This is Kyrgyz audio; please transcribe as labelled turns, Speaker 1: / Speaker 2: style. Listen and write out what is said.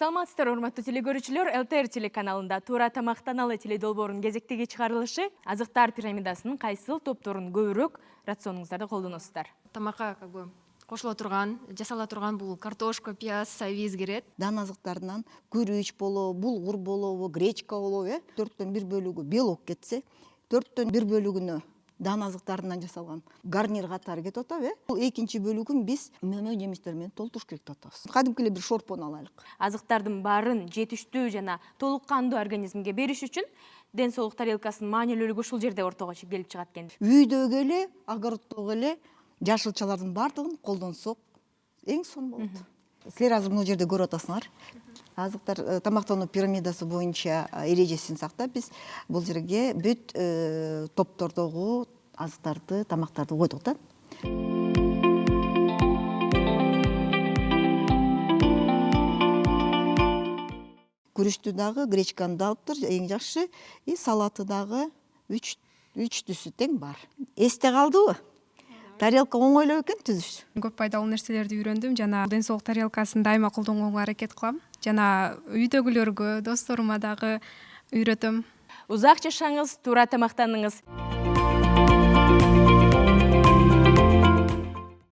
Speaker 1: Саламатсыздар, урматтуу телегөрүүчүлөр, ЛТР телеканалында туура тамактаналы теледолбоорунун кезектеги чыгарылышы азыктар пирамидасынын кайсыл топторун көбүрөөк рационуңуздарда колдоносуздар?
Speaker 2: Тамакка кошула турган, жасала турган бул картошка, пияз, сабиз кирет.
Speaker 3: Дан азыктарынан күрүч болобу, булгур болобу, гречка болобу, 4/1 бөлүгү белок кетсе, 4/1 бөлүгүнө дан азыктарынан жасалган гарнир катары кетип атабы. Бул экинчи бөлүгүн биз мөмө жемиштер менен толтуруш керек деп атабыз. Кадимки эле бир шорпону алайлык.
Speaker 1: Азыктардын баарын жетиштүү жана толук кандуу организмге бериш үчүн ден соолук тарелкасынын маанилүүлүгү ушул жерде ортого келип чыгат экен.
Speaker 3: Үйдөгү эле, огороддогу эле жашылчалардын баардыгын колдонсок эң сонун болот. Силер азыр бул жерде көрүп атасыңар. Азыктар тамактануу пирамидасы боюнча эрежесин сактап, биз бул жерге бүт топтордогу азыктарды, тамактарды койдук да. Күрүчтү дагы, гречканы да алыптыр, эң жакшы. Салаты дагы 3-түсү тең бар. Эсте калдыбы? Тарелка оңойлоо экен түзүш.
Speaker 4: Көп пайдалуу нерселерди үйрөндүм жана ден соолук тарелкасын дайыма колдонгонго аракет кылам. Жана үйдөгүлөргө, досторума дагы үйрөтөм.
Speaker 1: Узак жашаңыз, туура тамактаныңыз.